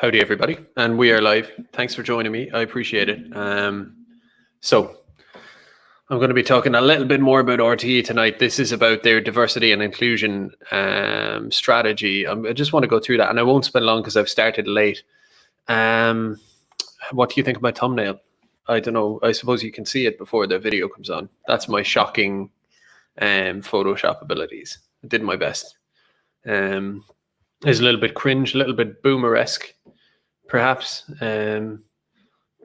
Howdy, everybody, and we are live. Thanks for joining me. I appreciate it. So I'm going to be talking a little bit more about RTE tonight. This is about their diversity and inclusion strategy. I just want to go through that, and I won't spend long because I've started late. What do you think of my thumbnail? I don't know. I suppose you can see it before the video comes on. That's my shocking Photoshop abilities. I did my best. It's a little bit cringe, a little bit boomer-esque, perhaps,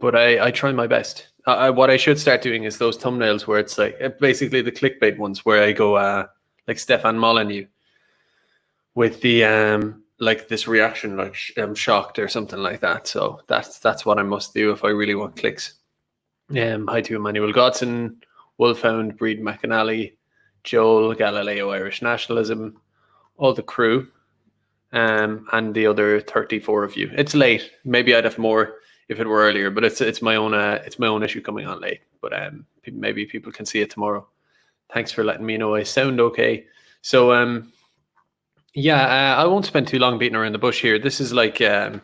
but I try my best. What I should start doing is those thumbnails where it's like basically the clickbait ones where I go like Stefan Molyneux with the like this reaction, like I'm shocked or something like that. So that's what I must do if I really want clicks. Hi to Emmanuel Godson, Wolfhound, Breed McAnally, Joel, Galileo Irish Nationalism, all the crew. And the other 34 of you. It's late. Maybe I'd have more if it were earlier, but it's my own issue coming on late. But maybe people can see it tomorrow. Thanks for letting me know I sound okay. So I won't spend too long beating around the bush here. This is like I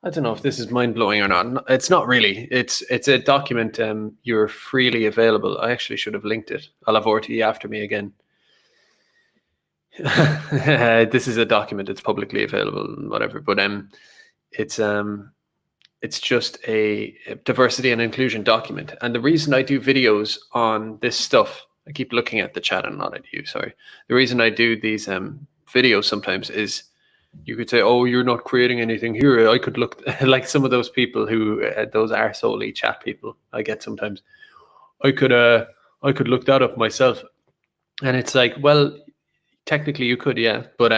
don't know if this is mind blowing or not. It's not really. It's a document. You're freely available. I actually should have linked it. I'll have RTE after me again. This is a document. It's publicly available and whatever, but it's just a diversity and inclusion document. And the reason I do videos on this stuff, I keep looking at the chat and not at you, sorry. The reason I do these videos sometimes is you could say, oh, you're not creating anything here. I could look like some of those people who those arsehole chat people I get sometimes. I could look that up myself. And it's like, well, technically you could, yeah, but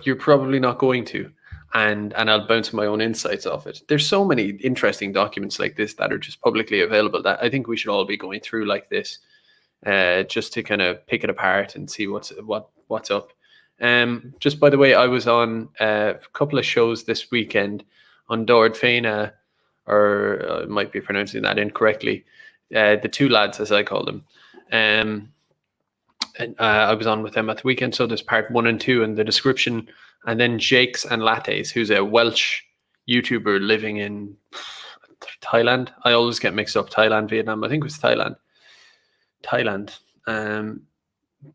you're probably not going to, and I'll bounce my own insights off it. There's so many interesting documents like this that are just publicly available that I think we should all be going through like this, just to kind of pick it apart and see what's up. Just by the way, I was on a couple of shows this weekend on Dord Féinne, or I might be pronouncing that incorrectly. The two lads, as I call them. I was on with them at the weekend, so there's part 1 and 2 in the description, and then Jakes and Lattes, who's a Welsh YouTuber living in Thailand. I always get mixed up, Thailand, Vietnam. I think it was Thailand.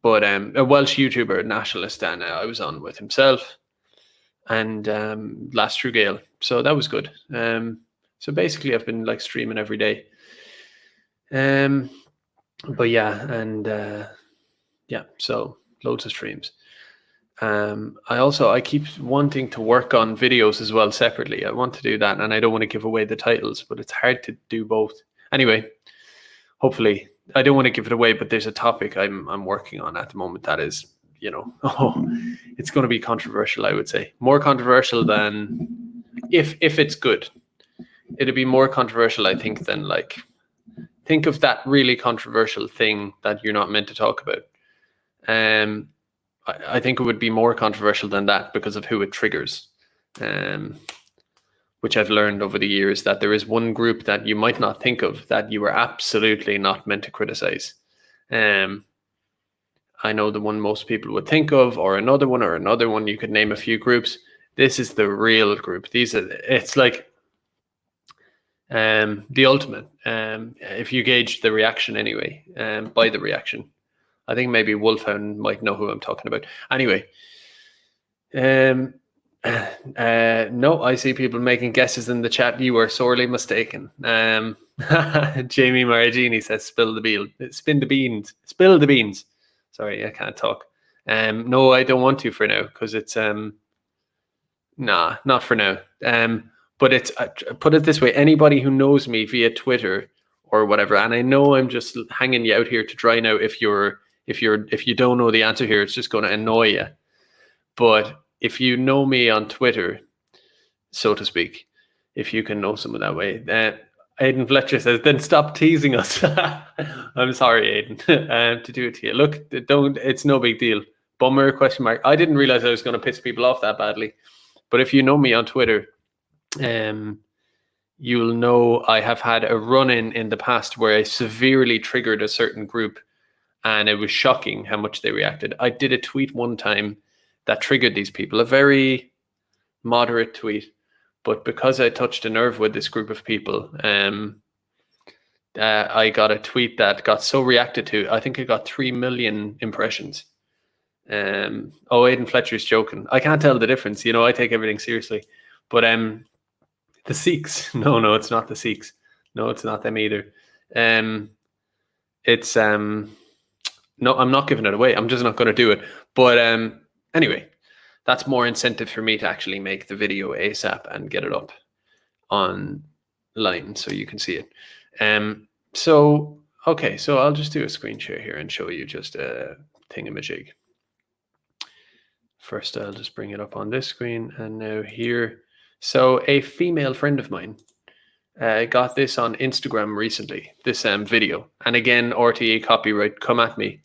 But a Welsh YouTuber, nationalist, and I was on with himself and Last True Gale. So that was good. So basically, I've been like streaming every day. But yeah, and yeah, so loads of streams. I keep wanting to work on videos as well separately. I want to do that, and I don't want to give away the titles, but it's hard to do both. Anyway, hopefully, I don't want to give it away, but there's a topic I'm working on at the moment that is, it's going to be controversial. I would say more controversial than if it's good. It'd be more controversial, I think, than like think of that really controversial thing that you're not meant to talk about. I think it would be more controversial than that because of who it triggers, which I've learned over the years that there is one group that you might not think of that you are absolutely not meant to criticize. I know the one most people would think of, or another one. You could name a few groups. This is the real group. It's like the ultimate. If you gauge the reaction anyway, by the reaction. I think maybe Wolfhound might know who I'm talking about. Anyway, no, I see people making guesses in the chat. You are sorely mistaken. Jamie Maragini says, "Spin the beans." Sorry, I can't talk. No, I don't want to for now because it's nah, not for now. But it's put it this way: anybody who knows me via Twitter or whatever, and I know I'm just hanging you out here to dry now. If you don't know the answer here, it's just going to annoy you. But if you know me on Twitter, so to speak, if you can know someone that way, Aidan Fletcher says, then stop teasing us. I'm sorry, Aidan, to do it to you. Look, it's no big deal. Bummer, ? I didn't realize I was going to piss people off that badly. But if you know me on Twitter, you'll know I have had a run-in in the past where I severely triggered a certain group, and it was shocking how much they reacted. I did a tweet one time that triggered these people, a very moderate tweet, but because I touched a nerve with this group of people, I got a tweet that got so reacted to. I think it got 3 million impressions. Aidan Fletcher's joking. I can't tell the difference. I take everything seriously. But the Sikhs. No, it's not the Sikhs. No, it's not them either. It's no, I'm not giving it away. I'm just not going to do it. But anyway, that's more incentive for me to actually make the video ASAP and get it up online so you can see it. So I'll just do a screen share here and show you just a thingamajig. First, I'll just bring it up on this screen, and now here. So a female friend of mine got this on Instagram recently, this video. And again, RTE copyright, come at me.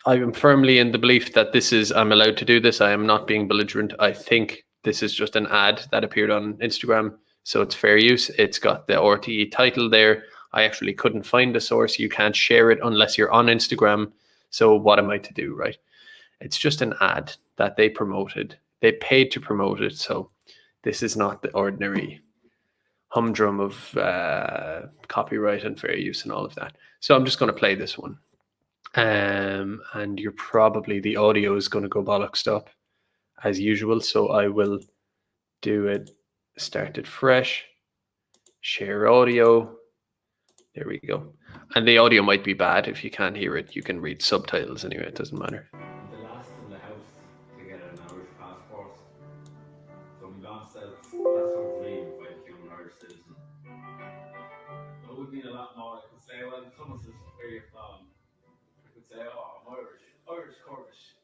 I am firmly in the belief that I'm allowed to do this. I am not being belligerent. I think this is just an ad that appeared on Instagram, so it's fair use. It's got the RTE title there. I actually couldn't find the source. You can't share it unless you're on Instagram. So what am I to do, right? It's just an ad that they promoted. They paid to promote it. So this is not the ordinary humdrum of copyright and fair use and all of that. So I'm just going to play this one. And the audio is going to go bollocks up as usual. So I will do it, start it fresh, share audio. There we go. And the audio might be bad. If you can't hear it, you can read subtitles anyway. It doesn't matter. The last in the house to get an Irish passport. So I'm gone south. That's our dream if I became an Irish citizen. It would mean a lot more. I could say, well, someone says, where are you from? I could say, oh, I'm Irish. Irish Cornish.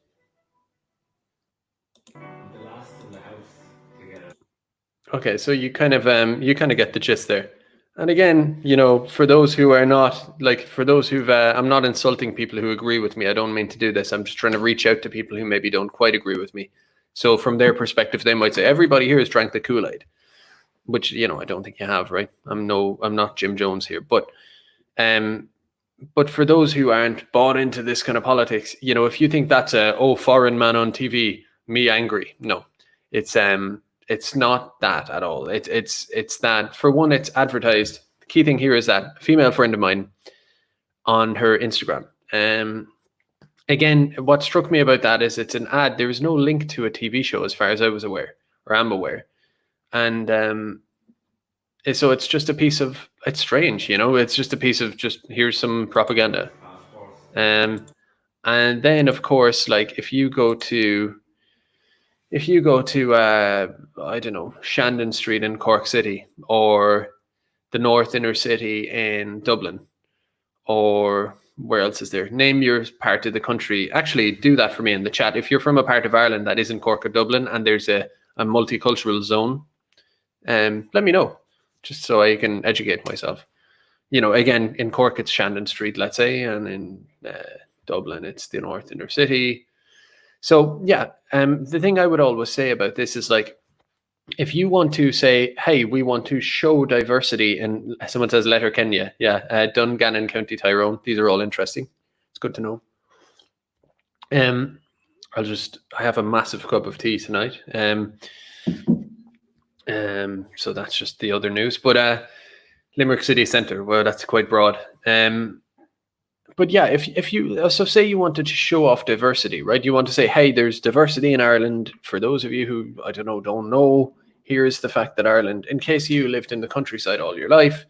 I'm the last in the house to get it. Okay, so you kind of get the gist there. And again, for those who are not, I'm not insulting people who agree with me. I don't mean to do this. I'm just trying to reach out to people who maybe don't quite agree with me. So from their perspective, they might say, everybody here has drank the Kool-Aid, which, I don't think you have, right? I'm not Jim Jones here. But for those who aren't bought into this kind of politics, if you think that's foreign man on TV, me angry. No, it's not that at all. It's that, for one, it's advertised. The key thing here is that a female friend of mine on her Instagram. Again, what struck me about that is it's an ad. There is no link to a TV show as far as I was aware or am aware. And so it's just a piece of, it's strange, it's just a piece of here's some propaganda. And then, of course, like if you go to I don't know, Shandon Street in Cork City, or the North Inner City in Dublin, or where else is there? Name your part of the country. Actually, do that for me in the chat. If you're from a part of Ireland that isn't Cork or Dublin and there's a multicultural zone, let me know, just so I can educate myself. Again, in Cork, it's Shandon Street, let's say, and in Dublin, it's the North Inner City. So yeah, the thing I would always say about this is, like, if you want to say, hey, we want to show diversity, and someone says Letterkenny, Dungannon, County Tyrone, these are all interesting. It's good to know. I have a massive cup of tea tonight. So that's just the other news. But Limerick City Centre, well, that's quite broad. But yeah, if you say you wanted to show off diversity, right? You want to say, hey, there's diversity in Ireland. For those of you who, I don't know, here's the fact that Ireland, in case you lived in the countryside all your life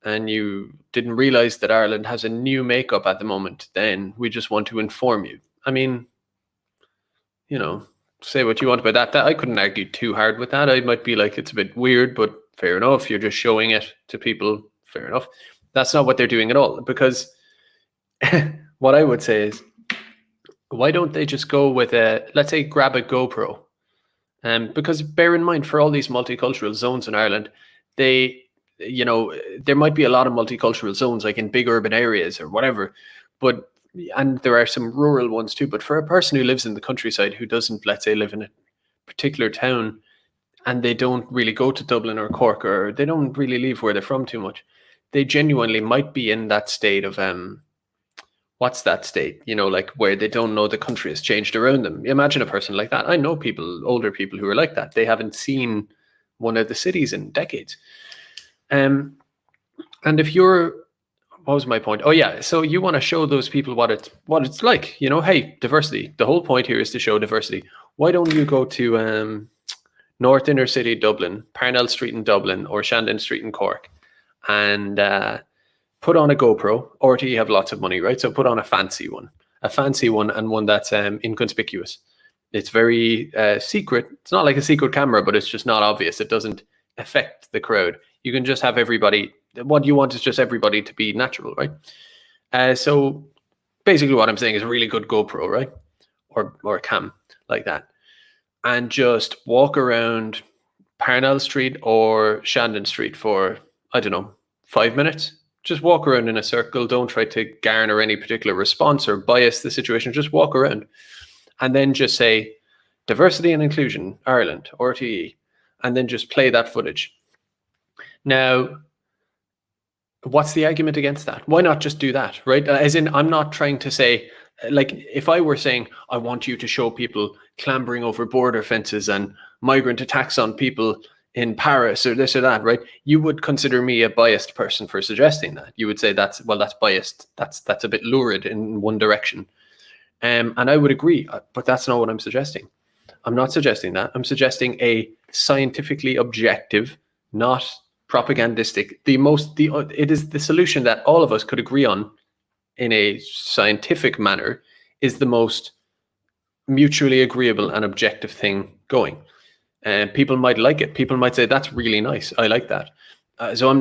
and you didn't realize that Ireland has a new makeup at the moment, then we just want to inform you. I mean, say what you want about that. I couldn't argue too hard with that. I might be like, it's a bit weird, but fair enough. You're just showing it to people. Fair enough. That's not what they're doing at all, because what I would say is, why don't they just go with let's say, grab a GoPro? Because bear in mind, for all these multicultural zones in Ireland, there might be a lot of multicultural zones, like in big urban areas or whatever, and there are some rural ones too. But for a person who lives in the countryside, who doesn't, let's say, live in a particular town, and they don't really go to Dublin or Cork, or they don't really leave where they're from too much, they genuinely might be in that state of what's that state, like where they don't know the country has changed around them. Imagine a person like that. I know people, older people who are like that. They haven't seen one of the cities in decades. And if you're, what was my point? Oh yeah, so you want to show those people what it's like, hey, diversity. The whole point here is to show diversity. Why don't you go to North Inner City Dublin, Parnell Street in Dublin, or Shandon Street in Cork, and put on a GoPro, or do you have lots of money, right? So put on a fancy one and one that's inconspicuous. It's very secret. It's not like a secret camera, but it's just not obvious. It doesn't affect the crowd. You can just have everybody. What you want is just everybody to be natural, right? So basically what I'm saying is a really good GoPro, right? Or a cam like that. And just walk around Parnell Street or Shandon Street for, I don't know, 5 minutes. Just walk around in a circle. Don't try to garner any particular response or bias the situation. Just walk around. And then just say, diversity and inclusion, Ireland, RTE. And then just play that footage. Now, what's the argument against that? Why not just do that, right? As in, I'm not trying to say, like, if I were saying, I want you to show people clambering over border fences and migrant attacks on people in Paris or this or that, right? You would consider me a biased person for suggesting that. You would say that's biased. That's a bit lurid in one direction. And I would agree, but that's not what I'm suggesting. I'm not suggesting that. I'm suggesting a scientifically objective, not propagandistic. It is the solution that all of us could agree on in a scientific manner is the most mutually agreeable and objective thing going. And people might like it. People might say, that's really nice. I like that. So I'm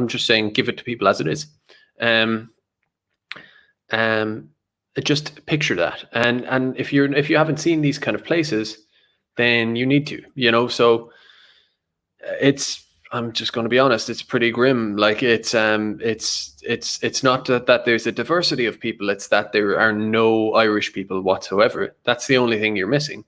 just saying, give it to people as it is. Just picture that. And if you haven't seen these kind of places, then you need to, so I'm just going to be honest, it's pretty grim. Like it's not that there's a diversity of people, it's that there are no Irish people whatsoever. That's the only thing you're missing.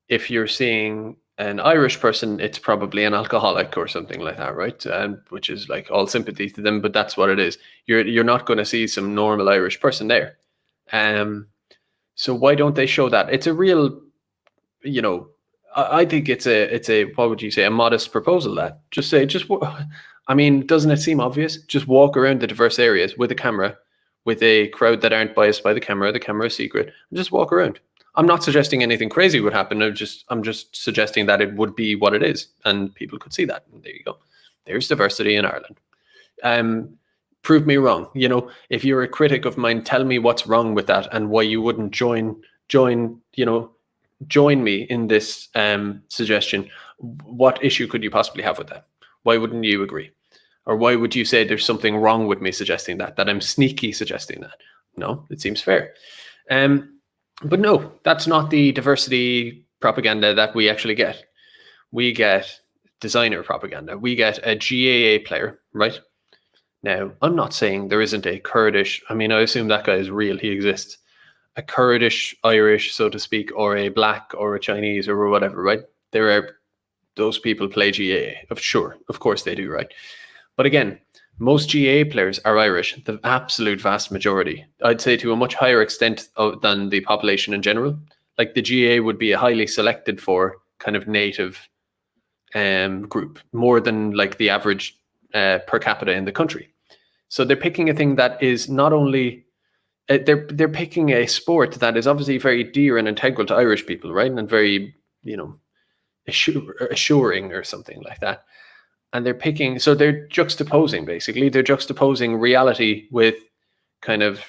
If you're seeing an Irish person, it's probably an alcoholic or something like that, right? Which is like all sympathy to them, but that's what it is. You're not going to see some normal Irish person there. So why don't they show that? It's a real, I think it's a what would you say, a modest proposal. That doesn't it seem obvious? Just walk around the diverse areas with a camera, with a crowd that aren't biased by the camera is secret, and just walk around. I'm not suggesting anything crazy would happen. I'm just suggesting that it would be what it is, and people could see that. And there you go. There's diversity in Ireland. Prove me wrong. If you're a critic of mine, tell me what's wrong with that and why you wouldn't join me in this suggestion. What issue could you possibly have with that? Why wouldn't you agree? Or why would you say there's something wrong with me suggesting that I'm sneaky suggesting that? No, it seems fair. But no, that's not the diversity propaganda that we actually get. We get designer propaganda. We get a GAA player, right? Now, I'm not saying there isn't a Kurdish, I assume that guy is real, he exists. A Kurdish Irish, so to speak, or a black or a Chinese or whatever, right? Those people play GAA. Of course they do, right? But again, most GAA players are Irish, the absolute vast majority. I'd say to a much higher extent than the population in general. Like the GAA would be a highly selected for kind of native group, more than like the average per capita in the country. So they're picking a thing that is not only they're picking a sport that is obviously very dear and integral to Irish people, right? And very, assuring or something like that. And they're juxtaposing reality with kind of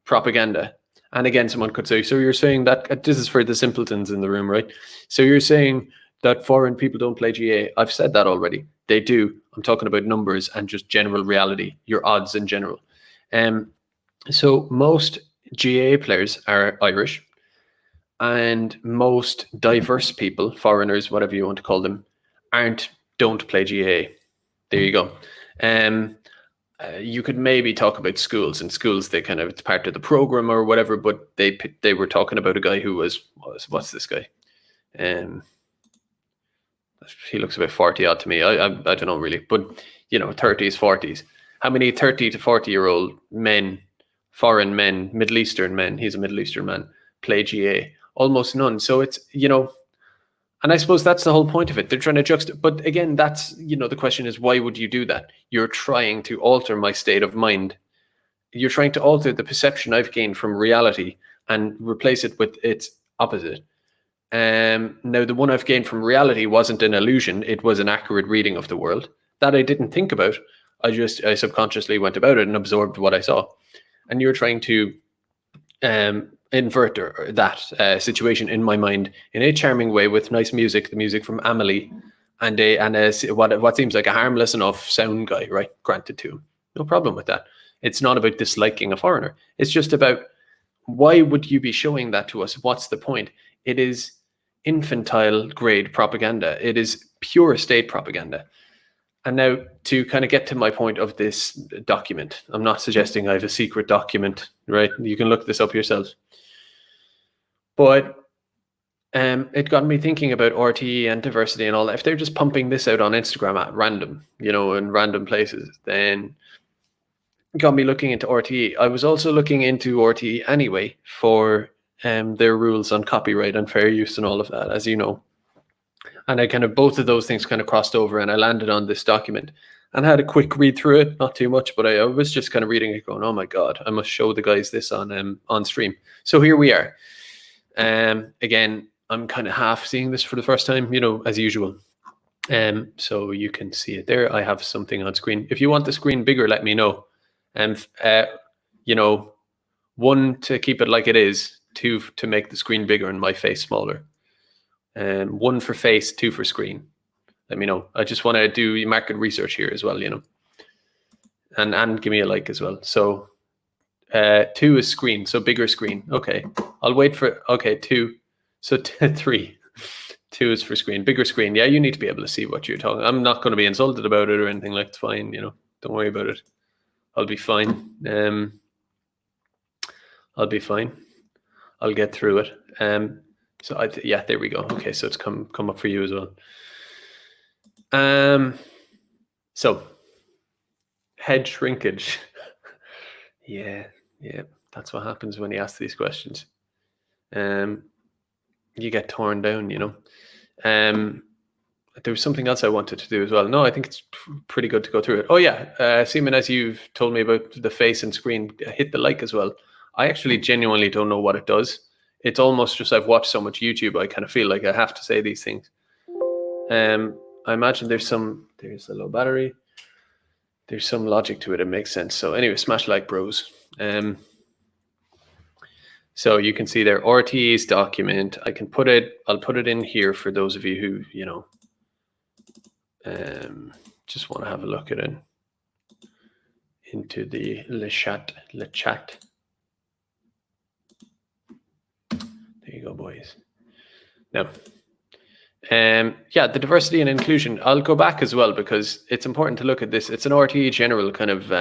propaganda. And again, someone could say, so you're saying that, this is for the simpletons in the room, right? So you're saying that foreign people don't play GAA. I've said that already. They do. I'm talking about numbers and just general reality, your odds in general. So most GAA players are Irish, and most diverse people, foreigners, whatever you want to call them, don't play GAA. There you go. You could maybe talk about schools. In schools, it's part of the program or whatever, but they were talking about a guy who was what's this guy? He looks about 40 odd to me. I don't know really, but 30s, 40s. how many 30 to 40-year-old men, foreign men, Middle Eastern men, he's a Middle Eastern man, play GA? Almost none. So it's, and I suppose that's the whole point of it. They're trying to but again, that's, the question is, why would you do that? You're trying to alter my state of mind. You're trying to alter the perception I've gained from reality and replace it with its opposite. Now, the one I've gained from reality wasn't an illusion. It was an accurate reading of the world that I didn't think about. I subconsciously went about it and absorbed what I saw. And you're trying to invert that situation in my mind in a charming way with nice music, the music from Amelie, and what seems like a harmless enough sound guy, right? Granted to him. No problem with that. It's not about disliking a foreigner. It's just about, why would you be showing that to us? What's the point? It is infantile grade propaganda. It is pure state propaganda. And now, to kind of get to my point of this document, I'm not suggesting I have a secret document, right? You can look this up yourselves. But it got me thinking about RTE and diversity and all that. If they're just pumping this out on Instagram at random, in random places, then it got me looking into RTE. I was also looking into RTE anyway for their rules on copyright and fair use and all of that, as you know. And I kind of, both of those things kind of crossed over, and I landed on this document and had a quick read through it, not too much, but I was just kind of reading it going, oh my God, I must show the guys this on stream. So here we are. Again, I'm kind of half seeing this for the first time, as usual. So you can see it there. I have something on screen. If you want the screen bigger, let me know. And, 1, to keep it like it is, 2, to make the screen bigger and my face smaller. 1 for face, 2 for screen. Let me know. I just want to do market research here as well, and give me a like as well. So 2 is screen, so bigger screen. Okay, I'll wait for, 2. So 3. 2 is for screen, bigger screen. Yeah, you need to be able to see what you're talking. I'm not going to be insulted about it or anything like it's fine, don't worry about it. I'll be fine. I'll be fine. I'll get through it. So yeah, there we go. Okay, so it's come up for you as well. So head shrinkage. yeah, that's what happens when you ask these questions. You get torn down, There was something else I wanted to do as well. No, I think it's pretty good to go through it. Oh yeah, Seaman, as you've told me about the face and screen, hit the like as well. I actually genuinely don't know what it does. It's almost just, I've watched so much YouTube, I kind of feel like I have to say these things. I imagine there's a low battery. There's some logic to it. It makes sense. So anyway, smash like, bros. So you can see there, RTE's document. I'll put it in here for those of you who, just want to have a look at it. Into the le chat. There you go, boys. Now, yeah, the diversity and inclusion. I'll go back as well because it's important to look at this. It's an RTE general kind of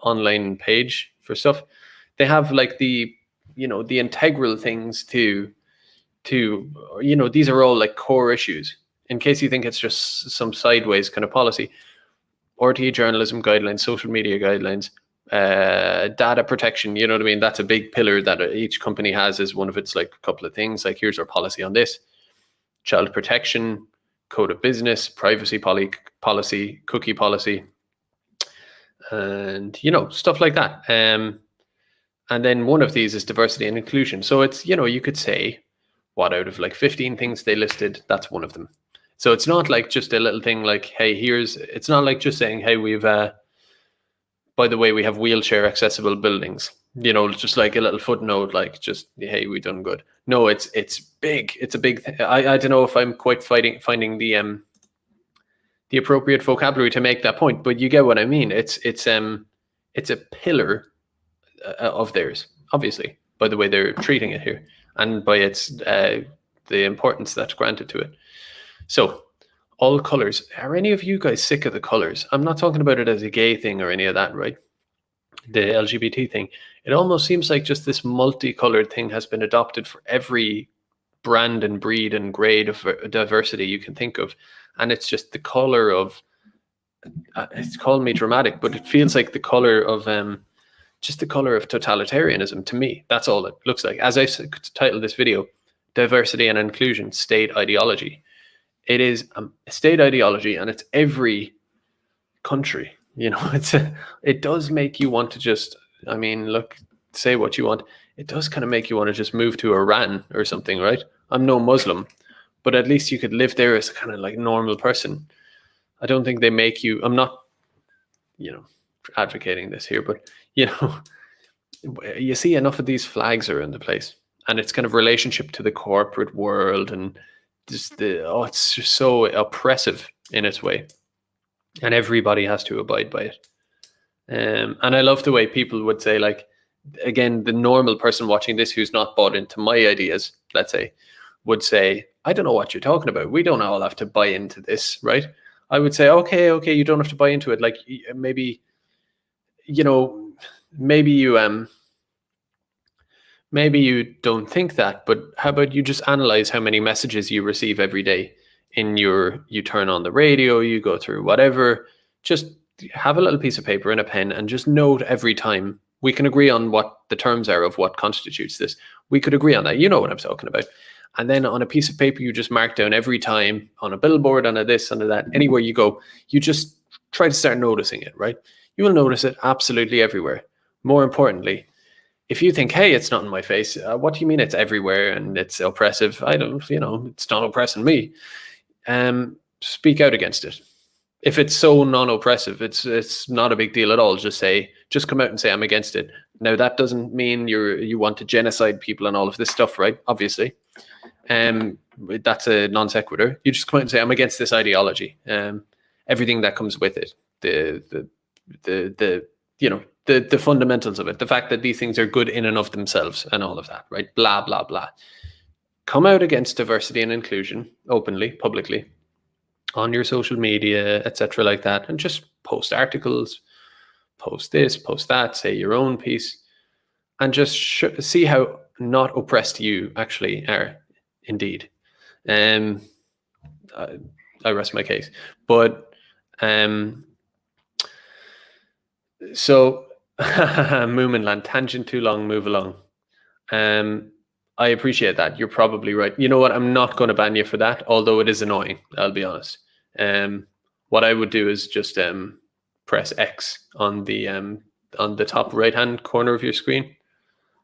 online page for stuff. They have like the integral things to these are all like core issues. In case you think it's just some sideways kind of policy, RTE journalism guidelines, social media guidelines, data protection, you know what I mean? That's a big pillar that each company has as one of its like a couple of things. Like, here's our policy on this: child protection, code of business, privacy policy, cookie policy, and stuff like that. And then one of these is diversity and inclusion. So it's, you could say, what out of like 15 things they listed, that's one of them. So it's not like just a little thing like, hey, it's not like just saying, hey, we've, by the way, we have wheelchair accessible buildings, just like a little footnote, like just, hey, we done good. No, it's big. It's a big thing. I don't know if I'm quite finding the appropriate vocabulary to make that point, but you get what I mean. It's a pillar of theirs, obviously, by the way they're treating it here and by its the importance that's granted to it. So all colors. Are any of you guys sick of the colors? I'm not talking about it as a gay thing or any of that, right? The LGBT thing. It almost seems like just this multicolored thing has been adopted for every brand and breed and grade of diversity you can think of. And it's just the color of it's called me dramatic, but it feels like the color of just the color of totalitarianism to me. That's all it looks like. As I titled this video, Diversity and Inclusion, State Ideology. It is a state ideology, and it's every country. You know, it does make you want to just, I mean, look, say what you want. It does kind of make you want to just move to Iran or something, right? I'm no Muslim, but at least you could live there as a kind of like normal person. I don't think they make you, I'm not, you know, advocating this here, but, you know, you see enough of these flags around the place, and it's kind of relationship to the corporate world, and just it's just so oppressive in its way, and everybody has to abide by it. And I love the way people would say, like, again, the normal person watching this who's not bought into my ideas, let's say, would say, I don't know what you're talking about. We don't all have to buy into this, right? I would say, okay, you don't have to buy into it. Like, maybe, you know, maybe you don't think that, but how about you just analyze how many messages you receive every day you turn on the radio, you go through whatever, just have a little piece of paper and a pen and just note every time. We can agree on what the terms are of what constitutes this. We could agree on that. You know what I'm talking about. And then on a piece of paper, you just mark down every time, on a billboard, on a this, on a that, anywhere you go, you just try to start noticing it, right? You will notice it absolutely everywhere. More importantly, if you think, hey, it's not in my face, what do you mean it's everywhere and it's oppressive? I don't, you know, it's not oppressing me. Speak out against it. If it's so non-oppressive, it's not a big deal at all. Just come out and say, I'm against it. Now, that doesn't mean you want to genocide people and all of this stuff, right? Obviously. That's a non sequitur. You just come out and say, I'm against this ideology. Everything that comes with it. The fundamentals of it, the fact that these things are good in and of themselves and all of that, right? Blah, blah, blah. Come out against diversity and inclusion openly, publicly, on your social media, etc., like that, and just post articles, post this, post that, say your own piece, and just see how not oppressed you actually are, indeed. I rest my case. But so Moominland, tangent too long, move along. I appreciate that. You're probably right. You know what? I'm not going to ban you for that, although it is annoying. I'll be honest. What I would do is just press X on the top right-hand corner of your screen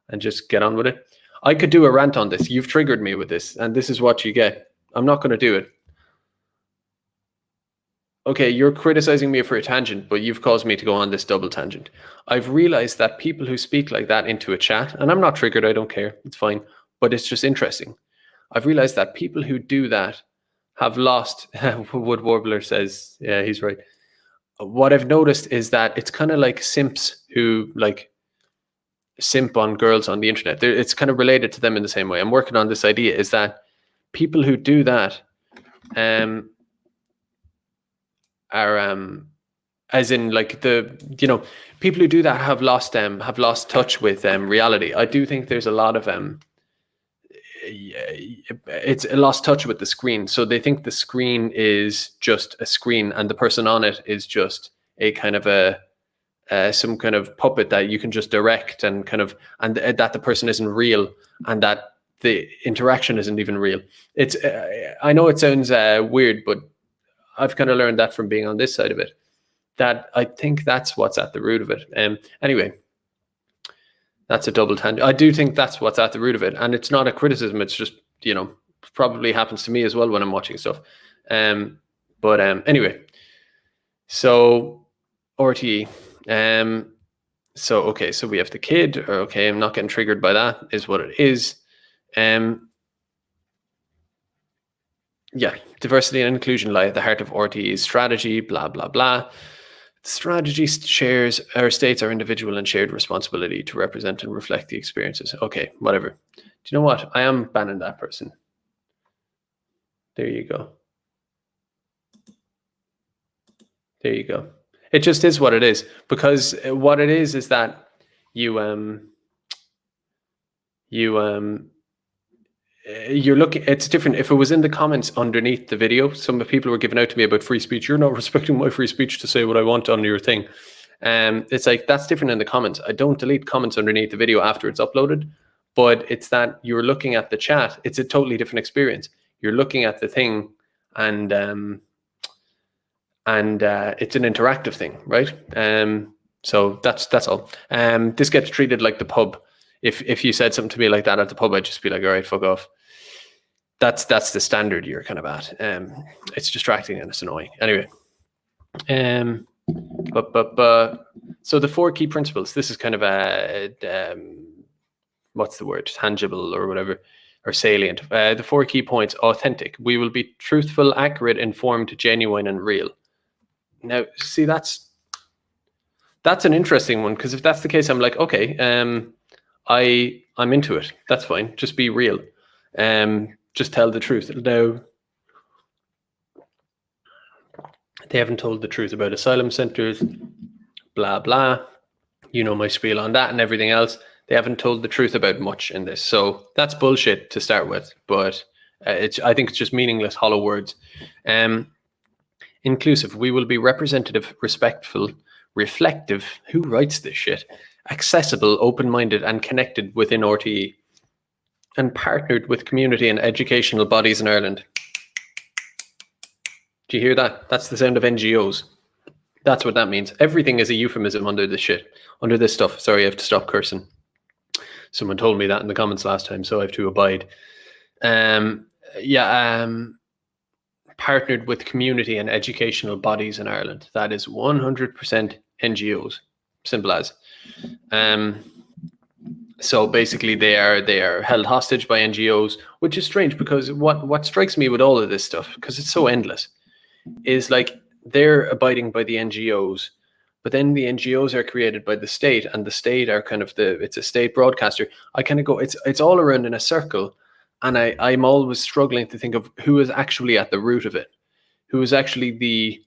and just get on with it. I could do a rant on this. You've triggered me with this, and this is what you get. I'm not going to do it. Okay, you're criticizing me for a tangent, but you've caused me to go on this double tangent. I've realized that people who speak like that into a chat, and I'm not triggered, I don't care, it's fine, but it's just interesting. I've realized that people who do that have lost, Wood Warbler says, yeah, he's right. What I've noticed is that it's kind of like simps who like simp on girls on the internet. It's kind of related to them in the same way. I'm working on this idea, is that people who do that are as in like people who do that have lost touch with reality. I do think there's a lot of it's a lost touch with the screen. So they think the screen is just a screen and the person on it is just a kind of some kind of puppet that you can just direct and that the person isn't real and that the interaction isn't even real. It's I know it sounds weird, but I've kind of learned that from being on this side of it, that I think that's what's at the root of it. Anyway, that's a double tangent. I do think that's what's at the root of it. And it's not a criticism. It's just, probably happens to me as well when I'm watching stuff. But anyway, so RTE. So we have the kid, or okay, I'm not getting triggered by that, is what it is. Yeah, diversity and inclusion lie at the heart of RTE's strategy, blah, blah, blah. The strategy states our individual and shared responsibility to represent and reflect the experiences. Okay, whatever. Do you know what? I am banning that person. There you go. There you go. It just is what it is, because what it is that you're looking, it's different. If it was in the comments underneath the video, some people were giving out to me about free speech. You're not respecting my free speech to say what I want on your thing. It's like, that's different in the comments. I don't delete comments underneath the video after it's uploaded, but it's that you're looking at the chat. It's a totally different experience. You're looking at the thing, and it's an interactive thing, right? So that's all. This gets treated like the pub. If you said something to me like that at the pub, I'd just be like, all right, fuck off. That's the standard you're kind of at. It's distracting and it's annoying. Anyway, so the 4 key principles. This is kind of a what's the word? Tangible or whatever, or salient. The 4 key points: authentic. We will be truthful, accurate, informed, genuine, and real. Now, see, that's an interesting one, because if that's the case, I'm like, okay, I'm into it. That's fine. Just be real. Just tell the truth. Now, they haven't told the truth about asylum centers, blah, blah. You know my spiel on that and everything else. They haven't told the truth about much in this. So that's bullshit to start with. But I think it's just meaningless, hollow words. Inclusive. We will be representative, respectful, reflective. Who writes this shit? Accessible, open-minded, and connected within RTE. And partnered with community and educational bodies in Ireland. Do you hear that? That's the sound of NGOs. That's what that means. Everything is a euphemism under this shit, under this stuff. Sorry, I have to stop cursing. Someone told me that in the comments last time, so I have to abide. Partnered with community and educational bodies in Ireland. That is 100% NGOs. Simple as. So basically they are held hostage by NGOs, which is strange, because what strikes me with all of this stuff, because it's so endless, is like they're abiding by the NGOs, but then the NGOs are created by the state, and the state are kind of it's a state broadcaster. I kind of go, it's all around in a circle, and I'm always struggling to think of who is actually at the root of it, who is actually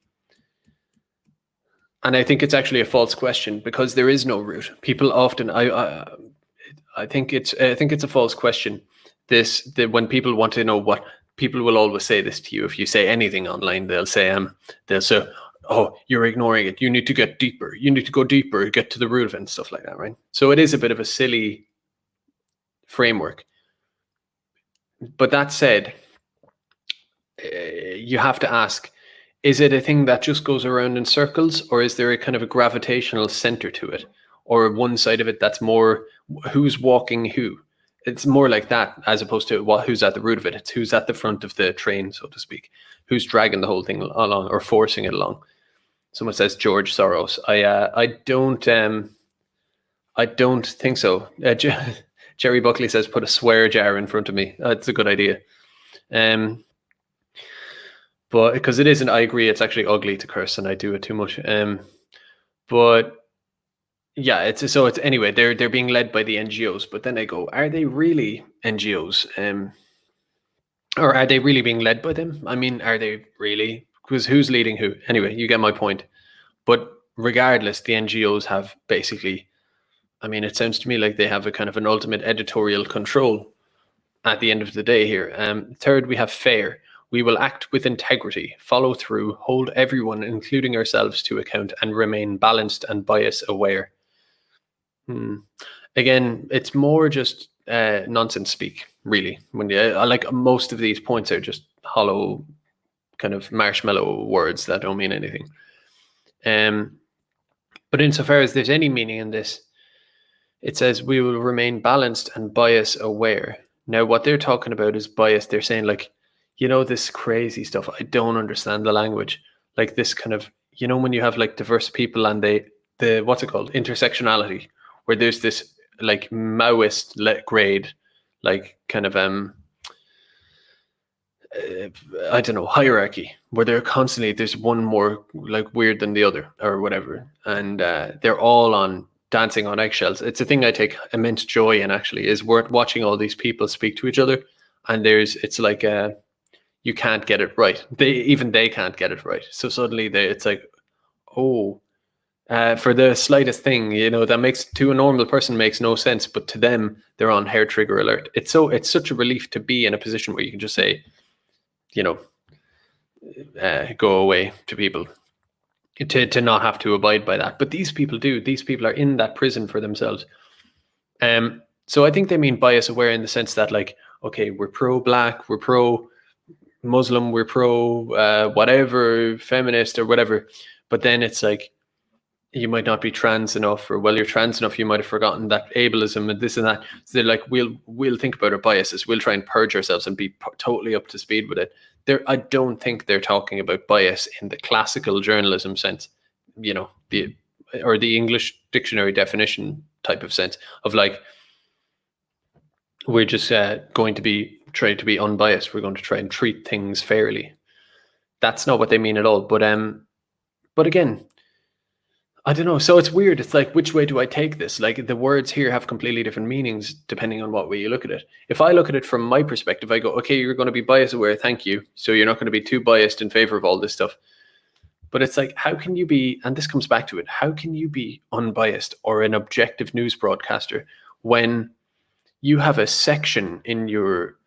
and I think it's actually a false question, because there is no root. People often, I think it's a false question. When people want to know what, people will always say this to you. If you say anything online, they'll say, oh, you're ignoring it. You need to get deeper. You need to go deeper, get to the root of it and stuff like that, right? So it is a bit of a silly framework. But that said, you have to ask, is it a thing that just goes around in circles, or is there a kind of a gravitational center to it? Or one side of it that's more who's walking who? It's more like that, as opposed to who's at the root of it. It's who's at the front of the train, so to speak. Who's dragging the whole thing along or forcing it along. Someone says George Soros. I don't think so. Jerry Buckley says put a swear jar in front of me. That's a good idea. But because it isn't, I agree, it's actually ugly to curse, and I do it too much. But yeah, it's anyway, they're being led by the NGOs, but then I go, are they really NGOs? Or are they really being led by them? I mean, are they really? Because who's leading who? Anyway, you get my point. But regardless, the NGOs have basically, I mean, it sounds to me like they have a kind of an ultimate editorial control at the end of the day here. Third, we have fair. We will act with integrity, follow through, hold everyone, including ourselves, to account, and remain balanced and bias aware. Again, it's more just nonsense speak, really. When like most of these points are just hollow, kind of marshmallow words that don't mean anything. But insofar as there's any meaning in this, it says we will remain balanced and bias aware. Now, what they're talking about is bias. They're saying, like, you know, this crazy stuff. I don't understand the language. Like this kind of, you know, when you have like diverse people and the what's it called? Intersectionality, where there's this like Maoist grade, like kind of I don't know, hierarchy, where they're constantly, there's one more like weird than the other or whatever, and they're all on dancing on eggshells. It's a thing I take immense joy in, actually, is worth watching all these people speak to each other, and it's like you can't get it right. They can't get it right. So suddenly it's like, oh, for the slightest thing, that makes to a normal person makes no sense, but to them, they're on hair trigger alert. It's such a relief to be in a position where you can just say, go away to people, to not have to abide by that. But these people do. These people are in that prison for themselves. So I think they mean bias aware in the sense that, like, okay, we're pro-black, we're pro-Muslim, we're pro whatever, feminist or whatever. But then it's like, you might not be trans enough, or, well, you're trans enough, you might have forgotten that ableism and this and that. So they're like, we'll think about our biases. We'll try and purge ourselves and be totally up to speed with it. I don't think they're talking about bias in the classical journalism sense, the English dictionary definition type of sense of, like, we're just going to be trying to be unbiased. We're going to try and treat things fairly. That's not what they mean at all. But again, I don't know. So it's weird. It's like, which way do I take this? Like, the words here have completely different meanings depending on what way you look at it. If I look at it from my perspective, I go, okay, you're going to be bias aware. Thank you. So you're not going to be too biased in favor of all this stuff. But it's like, how can you be, and this comes back to it, how can you be unbiased or an objective news broadcaster when you have a section in your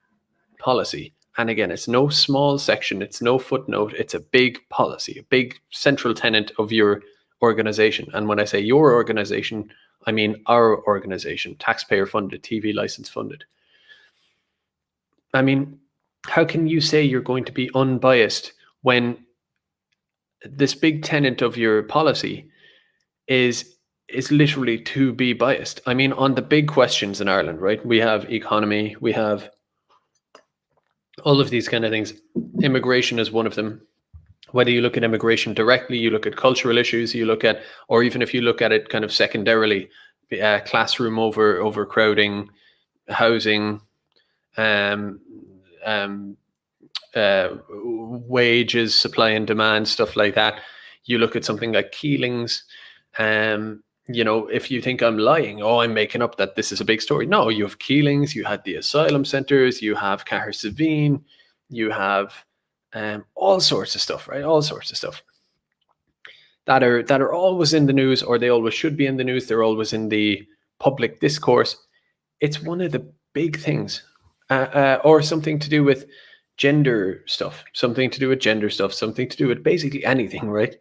policy? And again, it's no small section, it's no footnote, it's a big policy, a big central tenet of your organization. And when I say your organization, I mean our organization, taxpayer funded, TV license funded. I mean, how can you say you're going to be unbiased when this big tenet of your policy is literally to be biased? I mean, on the big questions in Ireland, right? We have economy, we have all of these kind of things. Immigration is one of them. Whether you look at immigration directly, you look at cultural issues, you look at, or even if you look at it kind of secondarily, classroom overcrowding, housing, wages, supply and demand, stuff like that. You look at something like Keelings. If you think I'm lying, I'm making up that this is a big story. No, you have Keelings, you had the asylum centers, you have Cahir Savine, you have all sorts of stuff, right? All sorts of stuff that are always in the news, or they always should be in the news. They're always in the public discourse. It's one of the big things, or something to do with gender stuff, something to do with basically anything, right?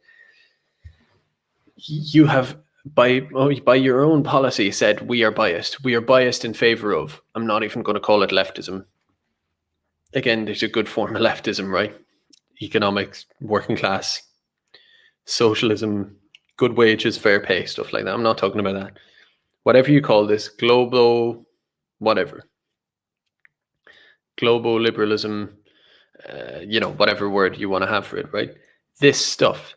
You have by your own policy said, we are biased in favor of, I'm not even going to call it leftism. Again, there's a good form of leftism, right? Economics, working class, socialism, good wages, fair pay, stuff like that. I'm not talking about that. Whatever you call this, global liberalism, whatever word you want to have for it, right? This stuff,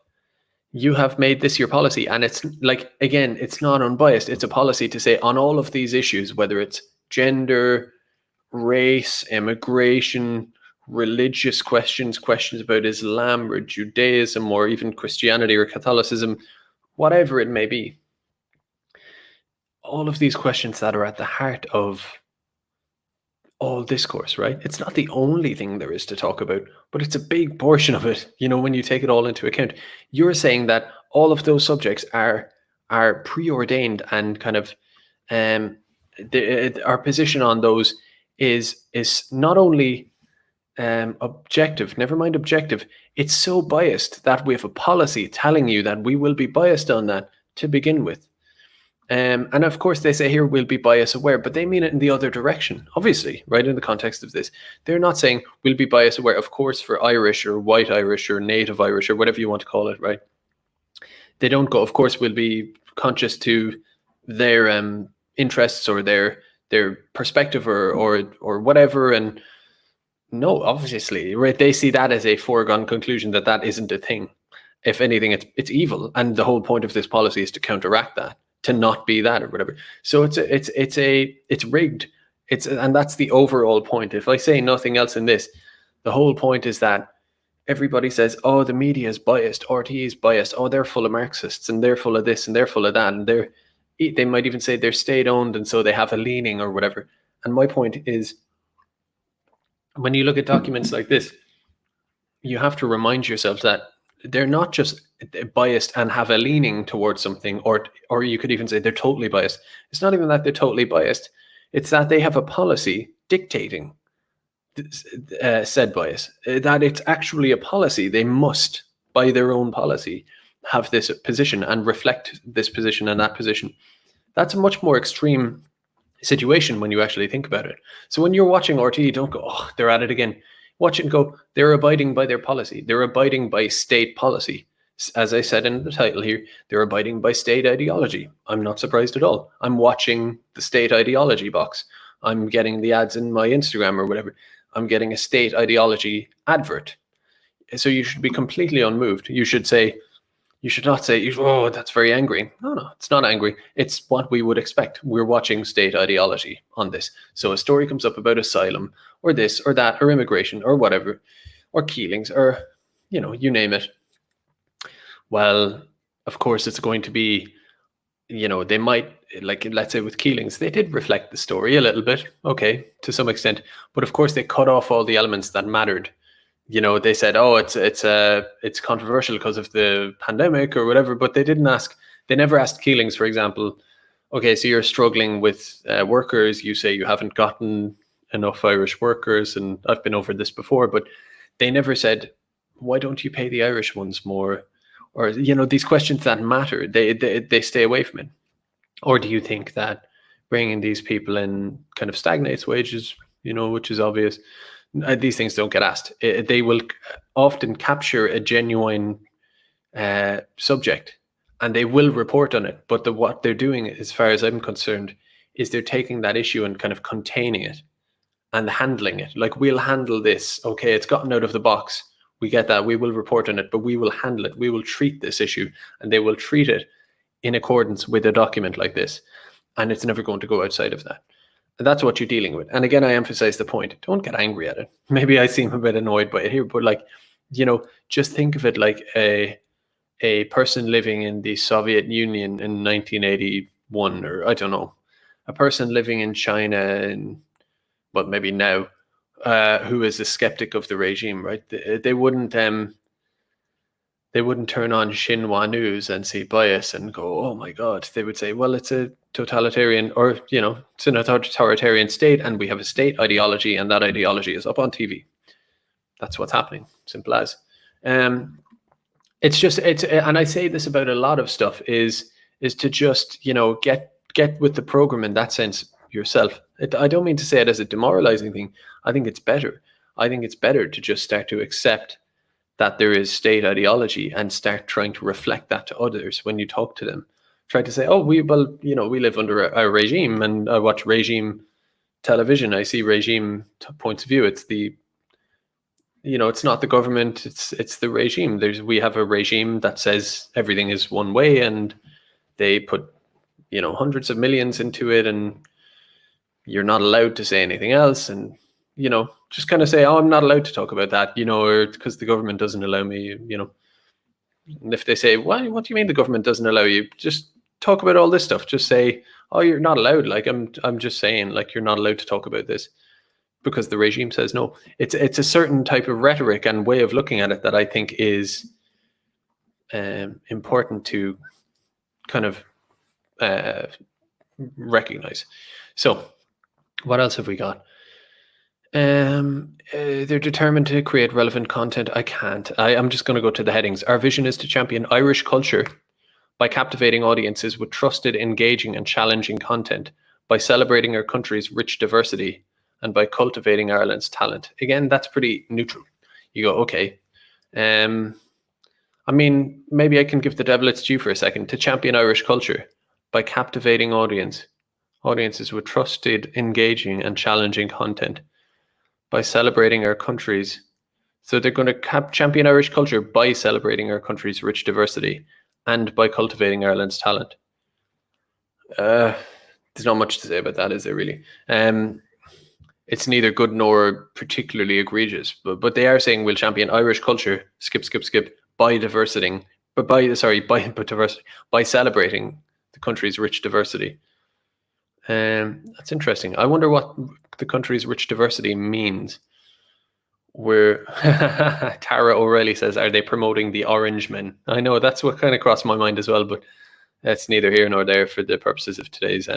you have made this your policy, and it's like, again, it's not unbiased. It's a policy to say on all of these issues, whether it's gender, race, immigration, religious questions about Islam or Judaism or even Christianity or Catholicism, whatever it may be, all of these questions that are at the heart of all discourse, right? It's not the only thing there is to talk about, but it's a big portion of it, when you take it all into account. You're saying that all of those subjects are preordained, and kind of our position on those is not only objective, never mind objective, it's so biased that we have a policy telling you that we will be biased on that to begin with. And of course they say here we'll be bias aware, but they mean it in the other direction, obviously, right? In the context of this, they're not saying we'll be bias aware, of course, for Irish or white Irish or native Irish or whatever you want to call it, right? They don't go, of course, we'll be conscious to their interests or their perspective or whatever. And no, obviously, right? They see that as a foregone conclusion that isn't a thing. If anything, it's evil, and the whole point of this policy is to counteract that, to not be that or whatever. So it's rigged. And that's the overall point. If I say nothing else in this, the whole point is that everybody says, oh, the media is biased, RT is biased, oh, they're full of Marxists, and they're full of this, and they're full of that, and they might even say they're state-owned, and so they have a leaning or whatever. And my point is, when you look at documents like this, you have to remind yourself that they're not just biased and have a leaning towards something, or you could even say they're totally biased. It's not even that they're totally biased. It's that they have a policy dictating said bias. That it's actually a policy. They must, by their own policy, have this position and reflect this position and that position. That's a much more extreme situation when you actually think about it. So when you're watching RT, don't go, oh, they're at it again. Watch it and go, they're abiding by their policy. They're abiding by state policy. As I said in the title here, they're abiding by state ideology. I'm not surprised at all. I'm watching the state ideology box. I'm getting the ads in my Instagram or whatever. I'm getting a state ideology advert. So you should be completely unmoved. You should not say, oh, that's very angry. No, it's not angry. It's what we would expect. We're watching state ideology on this. So a story comes up about asylum or this or that or immigration or whatever, or Keelings or, you name it. Well, of course, it's going to be, they might, like, let's say with Keelings, they did reflect the story a little bit, okay, to some extent. But of course, they cut off all the elements that mattered. They said, oh, it's controversial because of the pandemic or whatever, but they never asked Keelings, for example, okay, so you're struggling with workers. You say you haven't gotten enough Irish workers, and I've been over this before, but they never said, why don't you pay the Irish ones more? Or, these questions that matter, they stay away from it. Or do you think that bringing these people in kind of stagnates wages, which is obvious? These things don't get asked. They will often capture a genuine subject and they will report on it. But what they're doing, as far as I'm concerned, is they're taking that issue and kind of containing it and handling it. Like, we'll handle this. Okay, it's gotten out of the box. We get that. We will report on it, but we will handle it. We will treat this issue, and they will treat it in accordance with a document like this. And it's never going to go outside of that. And that's what you're dealing with. And again, I emphasize the point. Don't get angry at it. Maybe I seem a bit annoyed by it here, but just think of it like a person living in the Soviet Union in 1981, or I don't know, a person living in China in, well, maybe now, who is a skeptic of the regime, right? They wouldn't turn on Xinhua News and see bias and go, oh my God. They would say, well, it's a totalitarian, or, it's an authoritarian state, and we have a state ideology, and that ideology is up on TV. That's what's happening. Simple as. And I say this about a lot of stuff is to just, get with the program in that sense yourself. I don't mean to say it as a demoralizing thing. I think it's better. I think it's better to just start to accept that there is state ideology and start trying to reflect that to others when you talk to them. Try to say, oh, we live under a regime, and I watch regime television. I see regime points of view. It's it's not the government. It's the regime. We have a regime that says everything is one way, and they put, hundreds of millions into it, and you're not allowed to say anything else. And, just kind of say, oh, I'm not allowed to talk about that, or because the government doesn't allow me, And if they say, why, what do you mean the government doesn't allow you? Just talk about all this stuff. Just say, oh, you're not allowed. Like, I'm just saying, like, you're not allowed to talk about this because the regime says no. It's a certain type of rhetoric and way of looking at it that I think is important to kind of recognize. So what else have we got? They're determined to create relevant content. I can't. I'm just going to go to the headings. Our vision is to champion Irish culture by captivating audiences with trusted, engaging, and challenging content, by celebrating our country's rich diversity, and by cultivating Ireland's talent. Again, that's pretty neutral. You go, okay. I mean, maybe I can give the devil its due for a second. To champion Irish culture by captivating audiences with trusted, engaging, and challenging content, by celebrating our country's. So they're going to champion Irish culture by celebrating our country's rich diversity and by cultivating Ireland's talent. There's not much to say about that, is there really? It's neither good nor particularly egregious, but they are saying we'll champion Irish culture, skip, by celebrating the country's rich diversity. That's interesting. I wonder what the country's rich diversity means. We're Tara O'Reilly says, are they promoting the Orange Men? I know that's what kind of crossed my mind as well, but that's neither here nor there for the purposes of today's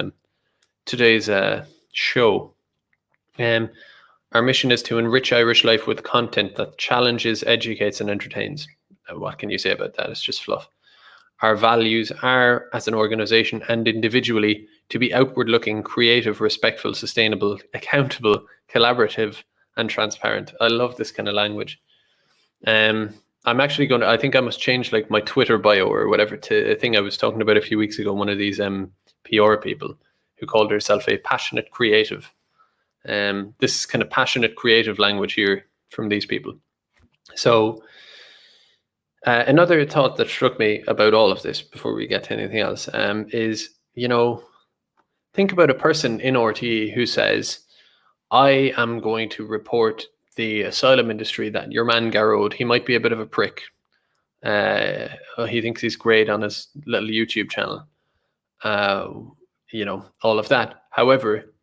show. Our mission is to enrich Irish life with content that challenges, educates, and entertains. What can you say about that? It's just fluff. Our values are, as an organization and individually, to be outward-looking, creative, respectful, sustainable, accountable, collaborative, and transparent. I love this kind of language. I'm actually going to, I think I must change like my Twitter bio or whatever to a thing I was talking about a few weeks ago. One of these PR people who called herself a passionate creative. This kind of passionate creative language here from these people. So another thought that struck me about all of this before we get to anything else is, think about a person in RTE who says, I am going to report the asylum industry that your man Garrod, he might be a bit of a prick. He thinks he's great on his little YouTube channel. All of that. However,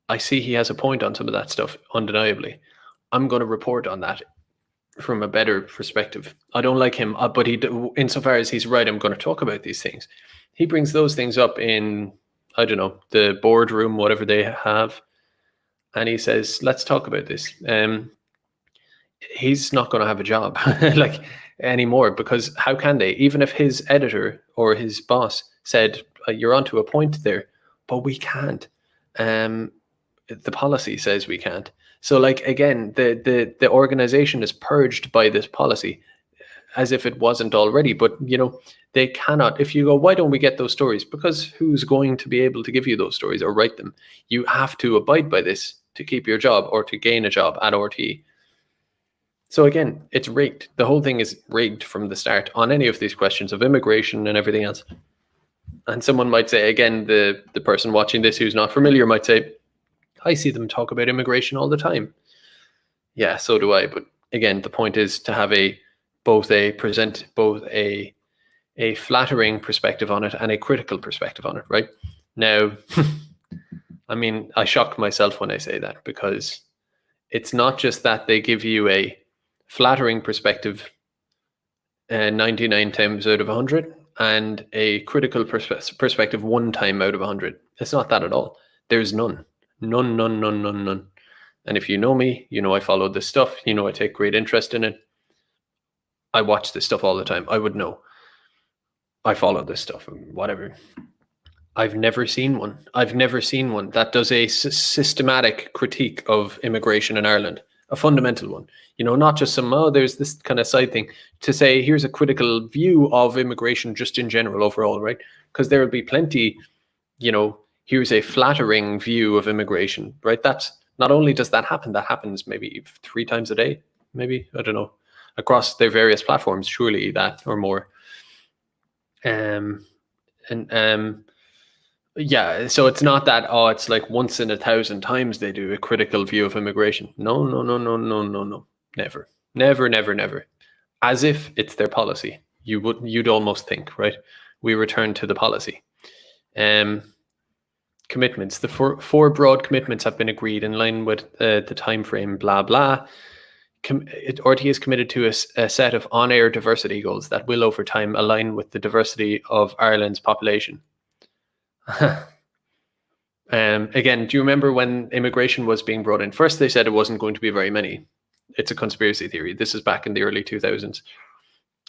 I see he has a point on some of that stuff, undeniably. I'm going to report on that from a better perspective. I don't like him, but insofar as he's right, I'm going to talk about these things. He brings those things up in, I don't know, the boardroom, whatever they have. And he says, let's talk about this. He's not going to have a job anymore, because how can they? Even if his editor or his boss said, you're onto a point there, but we can't. The policy says we can't. So again, the organization is purged by this policy as if it wasn't already. But, they cannot. If you go, why don't we get those stories? Because who's going to be able to give you those stories or write them? You have to abide by this to keep your job or to gain a job at RTE. So again, it's rigged. The whole thing is rigged from the start on any of these questions of immigration and everything else. And someone might say, again, the person watching this who's not familiar might say, I see them talk about immigration all the time. Yeah, so do I. But again, the point is to have both a flattering perspective on it and a critical perspective on it, right? Now, I mean, I shock myself when I say that, because it's not just that they give you a flattering perspective 99 times out of 100 and a critical perspective 1 time out of 100. It's not that at all. There's none. None. And if you know me, I follow this stuff. I take great interest in it. I watch this stuff all the time. I would know. I follow this stuff and whatever. I've never seen one. That does a systematic critique of immigration in Ireland, a fundamental one. Not just there's this kind of side thing to say, here's a critical view of immigration just in general overall, right? Because there will be plenty, here's a flattering view of immigration, right? That's not only does that happen, that happens maybe 3 times a day, maybe, I don't know, across their various platforms, surely that or more. Yeah, so it's not that, it's like once in 1,000 times they do a critical view of immigration. No. Never. As if it's their policy. You'd almost think, right? We return to the policy. Commitments. The four broad commitments have been agreed in line with the time frame, blah, blah. RTE is committed to a set of on-air diversity goals that will over time align with the diversity of Ireland's population. Again, do you remember when immigration was being brought in? First, they said it wasn't going to be very many. It's a conspiracy theory. This is back in the early 2000s.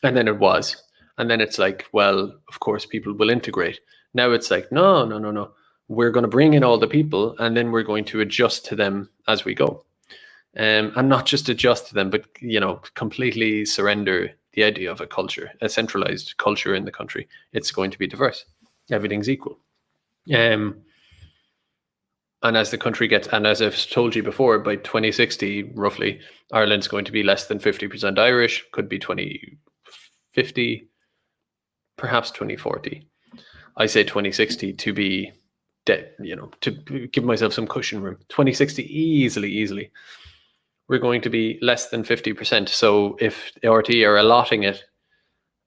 And then it was. And then it's like, well, of course, people will integrate. Now it's like, no. We're going to bring in all the people and then we're going to adjust to them as we go. And not just adjust to them, but, completely surrender the idea of a centralized culture in the country. It's going to be diverse. Everything's equal. And as the country gets, and as I've told you before, by 2060, roughly, Ireland's going to be less than 50% Irish, could be 2050, perhaps 2040. I say 2060 to be to give myself some cushion room. 2060, easily. We're going to be less than 50%. So if RTE are allotting it,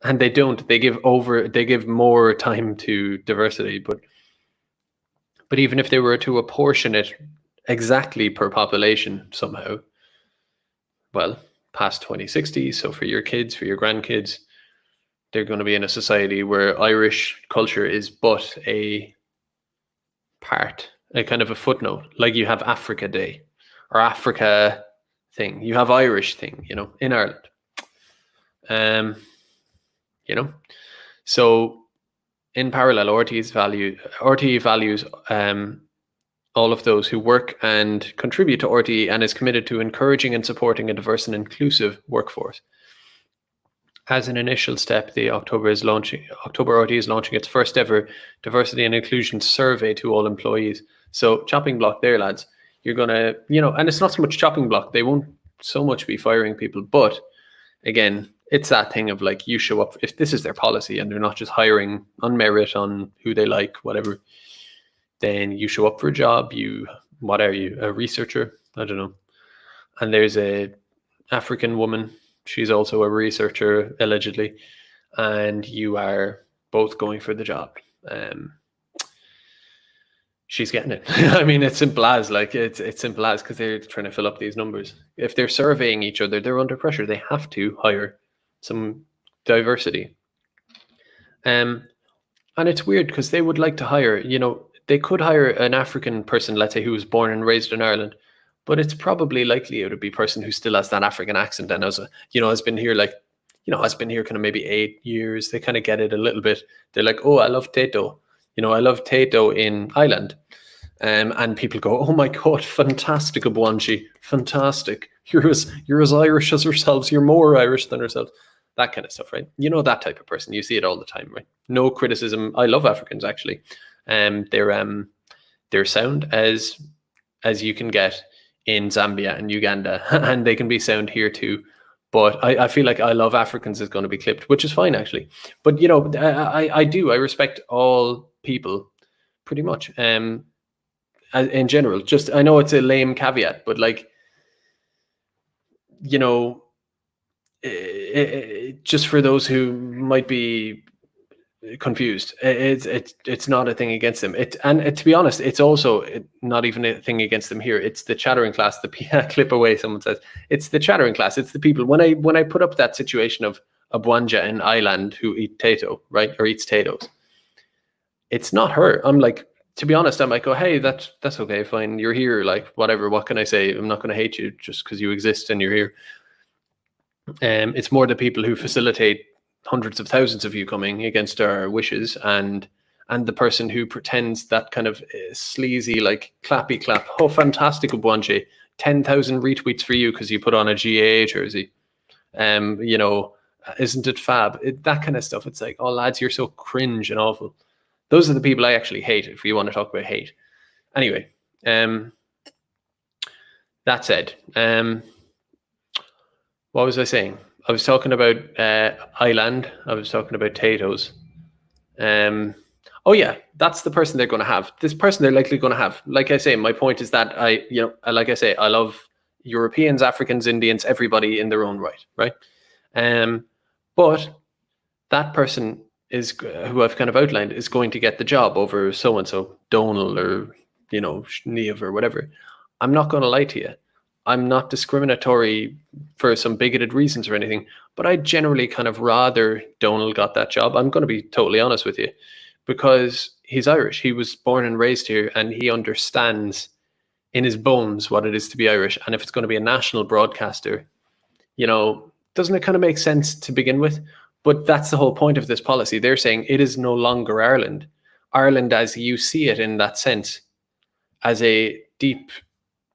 and they don't, they give more time to diversity, but even if they were to apportion it exactly per population somehow, well, past 2060. So for your kids, for your grandkids, they're going to be in a society where Irish culture is but a part, a kind of a footnote. Like you have Africa Day or Africa thing. You have Irish thing, in Ireland. So in parallel, RTE values all of those who work and contribute to RTE and is committed to encouraging and supporting a diverse and inclusive workforce. As an initial step, October RTE is launching its first ever diversity and inclusion survey to all employees. So chopping block there, lads. You're gonna, and it's not so much chopping block. They won't so much be firing people, but again, it's that thing of like, you show up, if this is their policy and they're not just hiring on merit, on who they like, whatever, then you show up for a job. What are you, a researcher? I don't know. And there's a African woman. She's also a researcher, allegedly. And you are both going for the job. She's getting it. I mean, it's simple as because they're trying to fill up these numbers. If they're surveying each other, they're under pressure. They have to hire some diversity. And it's weird because they would like to hire, they could hire an African person, let's say, who was born and raised in Ireland, but it's probably likely it would be a person who still has that African accent and has been here has been here kind of maybe 8 years. They kind of get it a little bit. They're like, oh, I love Tato. I love Tato in Ireland. And people go, oh my God, fantastic, Abwanji, fantastic. You're as Irish as ourselves. You're more Irish than ourselves. That kind of stuff, right? That type of person. You see it all the time, right? No criticism. I love Africans, actually. They're sound as you can get in Zambia and Uganda, and they can be sound here too. But I feel like I love Africans is going to be clipped, which is fine, actually. But, I respect all people pretty much. In general, just, I know it's a lame caveat, but like, just for those who might be confused, it's not a thing against them. To be honest, it's also not even a thing against them here. It's the chattering class. The clip away, someone says it's the chattering class. It's the people. When I put up that situation of a Bwanja in Ireland who eat tato, right, or eats potatoes, it's not her. I'm like, to be honest, I'm like, oh hey, that's okay, fine. You're here, like whatever. What can I say? I'm not going to hate you just because you exist and you're here. It's more the people who facilitate hundreds of thousands of you coming against our wishes, and the person who pretends that kind of sleazy, like clappy clap, oh fantastic, Obwanje, 10,000 retweets for you because you put on a GAA jersey. Isn't it fab? That kind of stuff. It's like, oh lads, you're so cringe and awful. Those are the people I actually hate, if you want to talk about hate. Anyway, that said, what was I saying? I was talking about Ireland. I was talking about potatoes. Oh yeah, that's the person they're going to have. This person they're likely going to have. Like I say, my point is that I love Europeans, Africans, Indians, everybody in their own right? But that person is who I've kind of outlined is going to get the job over so and so, Donald or Niamh or whatever. I'm not going to lie to you. I'm not discriminatory for some bigoted reasons or anything, but I generally kind of rather Donald got that job. I'm going to be totally honest with you, because he's Irish. He was born and raised here, and he understands in his bones what it is to be Irish. And if it's going to be a national broadcaster, doesn't it kind of make sense to begin with? But that's the whole point of this policy. They're saying it is no longer Ireland. Ireland as you see it in that sense, as a deep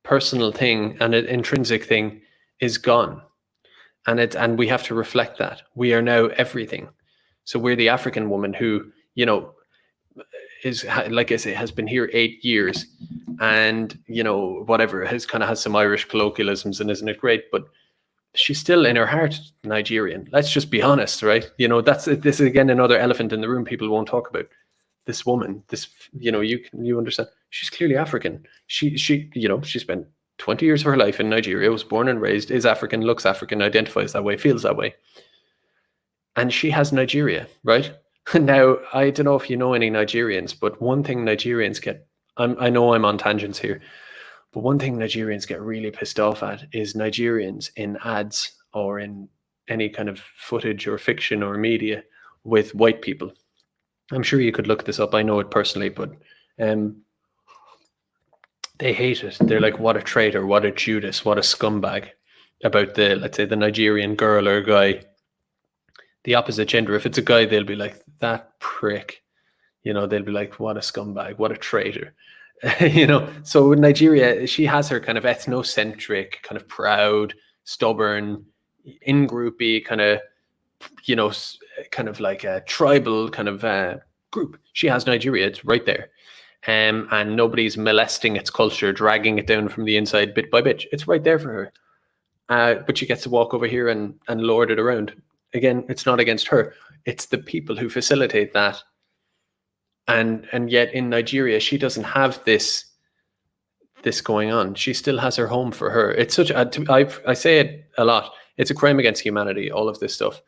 personal thing and an intrinsic thing, is gone. And we have to reflect that. We are now everything. So we're the African woman who, is, like I say, has been here 8 years and, whatever, has some Irish colloquialisms and isn't it great? But she's still in her heart Nigerian. Let's just be honest, right? This is again another elephant in the room people won't talk about. This woman, you understand, she's clearly African. She spent 20 years of her life in Nigeria, was born and raised, is African, looks African, identifies that way, feels that way. And she has Nigeria, right? Now, I don't know if you know any Nigerians, but one thing Nigerians get, I know I'm on tangents here, But one thing Nigerians get really pissed off at is Nigerians in ads or in any kind of footage or fiction or media with white people. I'm sure you could look this up. I know it personally, but they hate it. They're like, what a traitor, what a Judas, what a scumbag about the, let's say, the Nigerian girl or guy, the opposite gender. If it's a guy, they'll be like, that prick. They'll be like, what a scumbag, what a traitor. So with Nigeria, she has her kind of ethnocentric, kind of proud, stubborn, in-groupy kind of, kind of like a tribal kind of group. She has Nigeria. It's right there. And nobody's molesting its culture, dragging it down from the inside bit by bit. It's right there for her. But she gets to walk over here and lord it around. Again, it's not against her. It's the people who facilitate that. And yet in Nigeria, she doesn't have this going on. She still has her home for her. It's such I say it a lot. It's a crime against humanity, all of this stuff.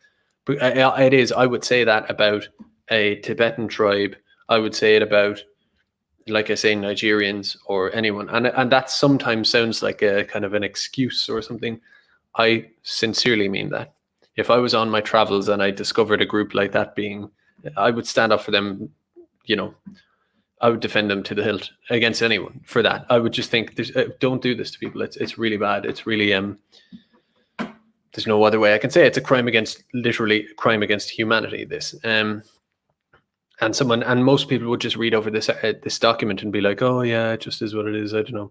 But it is. I would say that about a Tibetan tribe. I would say it about, like I say, Nigerians or anyone. And that sometimes sounds like a kind of an excuse or something. I sincerely mean that. If I was on my travels and I discovered a group like that I would stand up for them. I would defend them to the hilt against anyone for that. I would just think, don't do this to people. It's really bad. It's really, there's no other way I can say it. It's a crime against humanity, this. And most people would just read over this document and be like, oh yeah, it just is what it is. I don't know.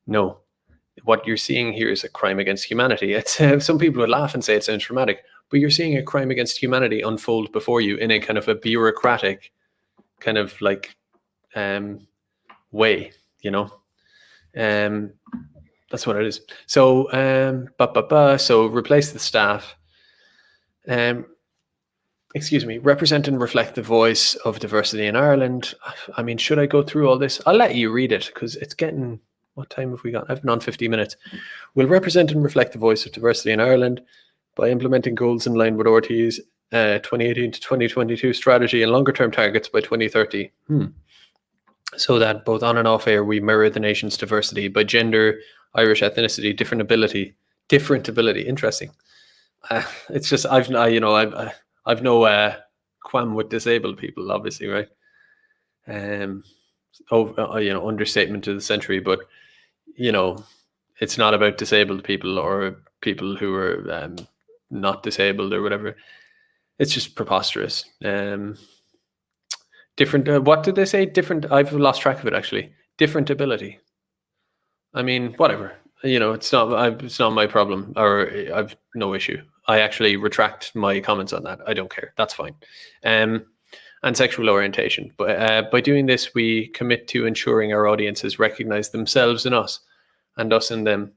No, what you're seeing here is a crime against humanity. It's some people would laugh and say it sounds dramatic, but you're seeing a crime against humanity unfold before you in a kind of a bureaucratic kind of like way, that's what it is. So so replace the staff. Represent and reflect the voice of diversity in Ireland. I mean, should I go through all this? I'll let you read it because it's getting, what time have we got? I've been on 50 minutes. We'll represent and reflect the voice of diversity in Ireland by implementing goals in line with RT's 2018 to 2022 strategy and longer term targets by 2030. So that both on and off air, we mirror the nation's diversity by gender, Irish ethnicity, different ability. Interesting. It's just, I've no qualm with disabled people, obviously, right? Understatement of the century, but it's not about disabled people or people who are not disabled or whatever. It's just preposterous. Different. What did they say? Different. I've lost track of it actually. Different ability. I mean, whatever. It's not my problem, or I've no issue. I actually retract my comments on that. I don't care. That's fine. And sexual orientation. But by doing this, we commit to ensuring our audiences recognize themselves in us, and us in them.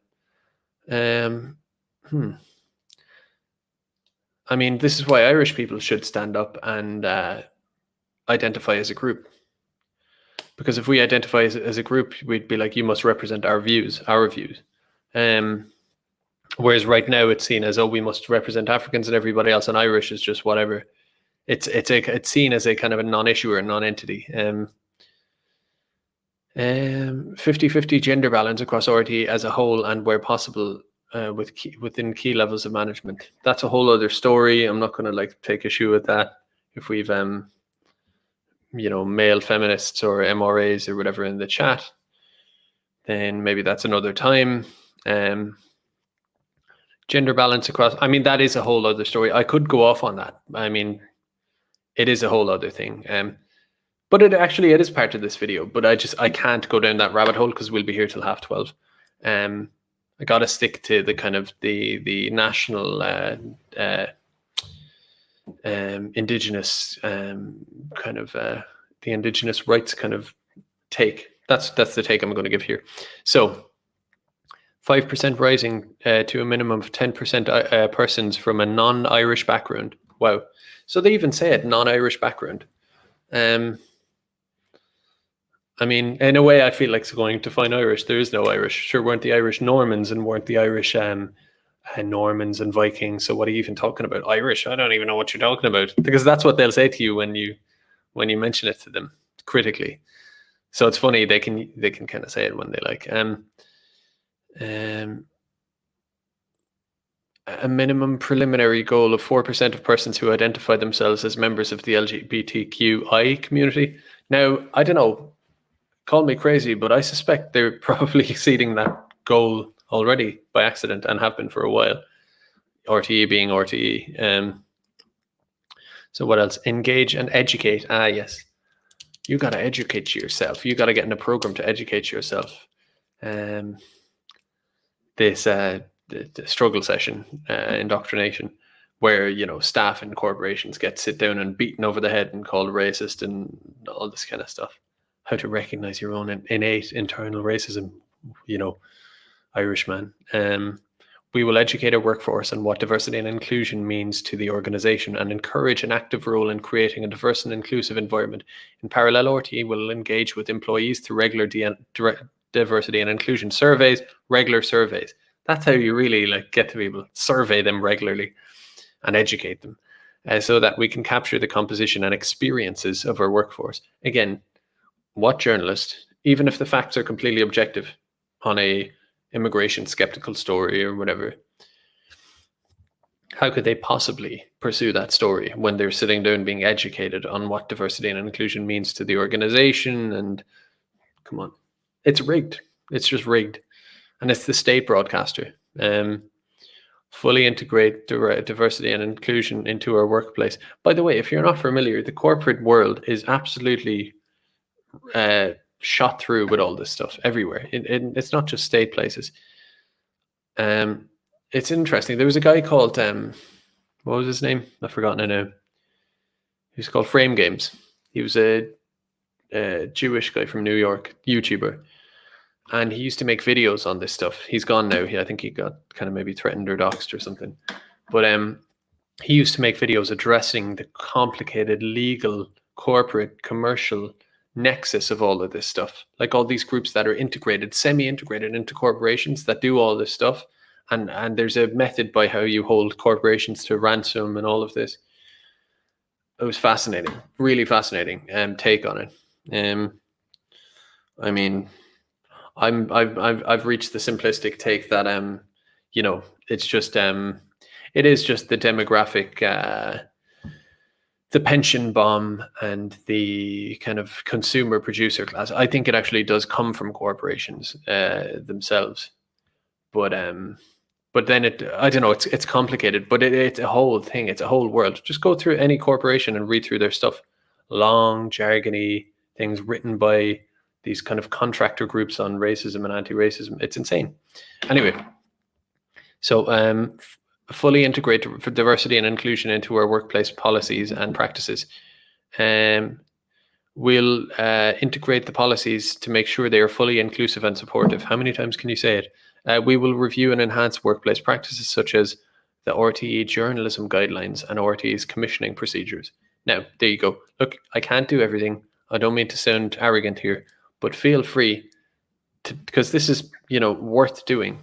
I mean, this is why Irish people should stand up and identify as a group. Because if we identify as a group, we'd be like, you must represent our views. Whereas right now it's seen as, oh, we must represent Africans and everybody else, and Irish is just whatever. It's seen as a kind of a non-issue or non-entity. 50-50 gender balance across RT as a whole, and where possible, within key levels of management. That's a whole other story. I'm not going to take issue with that. If we've male feminists or MRAs or whatever in the chat, then maybe that's another time. Gender balance across, I mean, that is a whole other story. I could go off on that. I mean, it is a whole other thing. But it is part of this video, but I can't go down that rabbit hole because we'll be here till 12:30. I got to stick to the kind of the national indigenous kind of the indigenous rights kind of take. That's the take I'm going to give here. So 5% rising to a minimum of 10% persons from a non-Irish background. Wow. So they even say it, non-Irish background. I mean, in a way, I feel like it's going to find Irish. There is no Irish. Sure, weren't the Irish Normans and weren't the Irish Normans and Vikings? So what are you even talking about? Irish? I don't even know what you're talking about, because that's what they'll say to you when you mention it to them critically. So it's funny, they can kind of say it when they like. A minimum preliminary goal of 4% of persons who identify themselves as members of the LGBTQI community. Now, I don't know, call me crazy, but I suspect they're probably exceeding that goal already by accident and have been for a while. RTE being RTE. So what else? Engage and educate. Yes. You got to educate yourself. You got to get in a program to educate yourself. This the struggle session, indoctrination, where staff in corporations get sit down and beaten over the head and called racist and all this kind of stuff. How to recognize your own innate internal racism, Irishman. We will educate our workforce on what diversity and inclusion means to the organization and encourage an active role in creating a diverse and inclusive environment. In parallel, RTE will engage with employees through regular diversity and inclusion surveys, regular surveys. That's how you really get to people. Survey them regularly and educate them so that we can capture the composition and experiences of our workforce. Again, what journalist, even if the facts are completely objective on a immigration skeptical story or whatever, how could they possibly pursue that story when they're sitting down being educated on what diversity and inclusion means to the organization? And come on, it's rigged. It's just rigged. And it's the state broadcaster. Fully integrate diversity and inclusion into our workplace. By the way, if you're not familiar, the corporate world is absolutely shot through with all this stuff everywhere. It's not just state places. It's interesting. There was a guy called what was his name? I've forgotten it now. He's called Frame Games. He was a Jewish guy from New York, YouTuber, and he used to make videos on this stuff. He's gone now. I think he got kind of maybe threatened or doxxed or something. But he used to make videos addressing the complicated legal, corporate, commercial nexus of all of this stuff, like all these groups that are integrated, semi-integrated into corporations that do all this stuff, and there's a method by how you hold corporations to ransom and all of this. It was fascinating, really fascinating take on it. I mean, I've reached the simplistic take that it's just it is just the demographic, the pension bomb and the kind of consumer producer class. I think it actually does come from corporations themselves, but then I don't know, it's complicated, but it's a whole thing. It's a whole world. Just go through any corporation and read through their stuff. Long, jargony things written by these kind of contractor groups on racism and anti-racism. It's insane. Anyway, so fully integrate diversity and inclusion into our workplace policies and practices. We'll integrate the policies to make sure they are fully inclusive and supportive. How many times can you say it? We will review and enhance workplace practices such as the RTE journalism guidelines and RTE's commissioning procedures. Now, there you go. Look, I can't do everything. I don't mean to sound arrogant here, but feel free to, because this is, worth doing.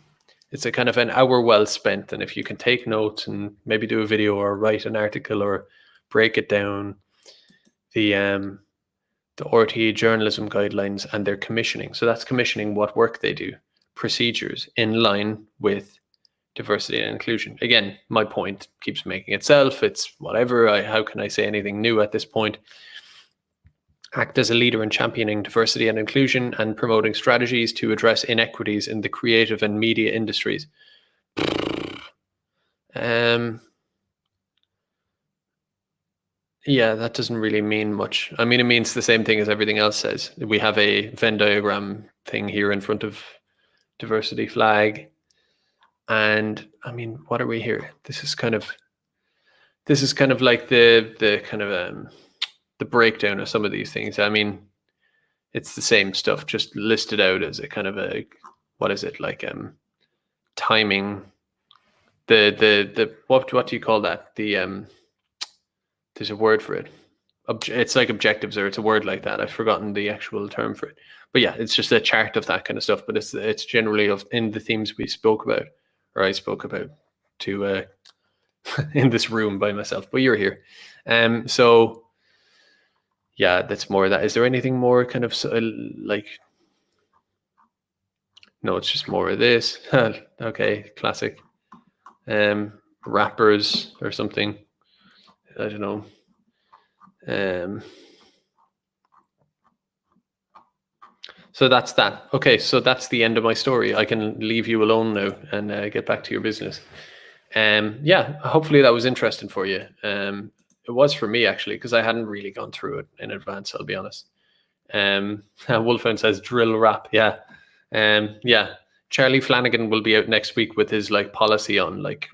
It's a kind of an hour well spent. And if you can take notes and maybe do a video or write an article or break it down, the RTE journalism guidelines and their commissioning. So that's commissioning what work they do, procedures in line with diversity and inclusion. Again, my point keeps making itself. It's whatever. How can I say anything new at this point? Act as a leader in championing diversity and inclusion and promoting strategies to address inequities in the creative and media industries. Yeah, that doesn't really mean much. I mean, it means the same thing as everything else says. We have a Venn diagram thing here in front of diversity flag. And I mean, what are we here? This is kind of like the kind of the breakdown of some of these things. I mean, it's the same stuff, just listed out as a kind of a, what is it, like timing, the what do you call that? The there's a word for it. It's like objectives, or it's a word like that. I've forgotten the actual term for it. But yeah, it's just a chart of that kind of stuff. But it's generally in the themes we spoke about, or I spoke about to in this room by myself. But you're here, so yeah, that's more of that. Is there anything more kind of like No, it's just more of this. Okay, classic. Rappers or something. I don't know. So that's that. Okay, so that's the end of my story. I can leave you alone now and get back to your business. Yeah, hopefully that was interesting for you. It was for me, actually, because I hadn't really gone through it in advance, I'll be honest. Wolfhound says drill rap. Yeah. Yeah. Charlie Flanagan will be out next week with his like policy on like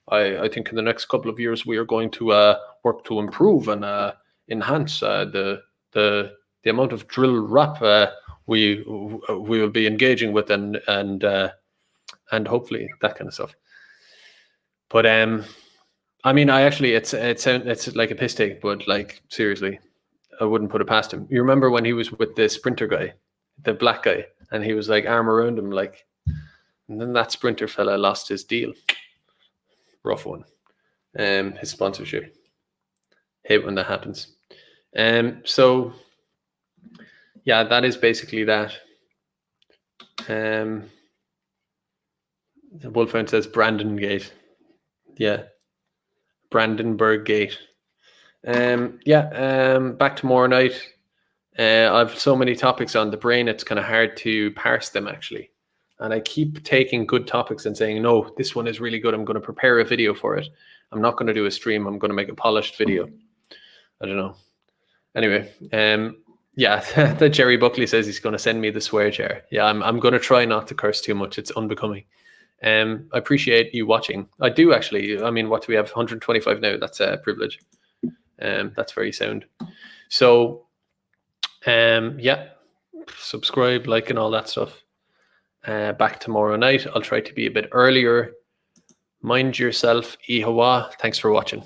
I think in the next couple of years we are going to work to improve and enhance the amount of drill rap we will be engaging with and hopefully that kind of stuff. But I mean, I actually it's like a piss take, but like seriously, I wouldn't put it past him. You remember when he was with the sprinter guy, the black guy, and he was like arm around him, like, and then that sprinter fella lost his deal. Rough one. His sponsorship. Hate when that happens. So yeah, that is basically that. The Wolfhound says Brandon Gate. Yeah. Brandenburg Gate. Back tomorrow night. I've so many topics on the brain, it's kind of hard to parse them actually. And I keep taking good topics and saying, no, this one is really good. I'm going to prepare a video for it. I'm not going to do a stream. I'm going to make a polished video. I don't know. Anyway, the Jerry Buckley says he's going to send me the swear jar. Yeah, I'm going to try not to curse too much. It's unbecoming. I appreciate you watching. I do actually. I mean, what do we have? 125 now. That's a privilege. That's very sound. So, subscribe, like, and all that stuff. Back tomorrow night. I'll try to be a bit earlier. Mind yourself, Ihawa. Thanks for watching.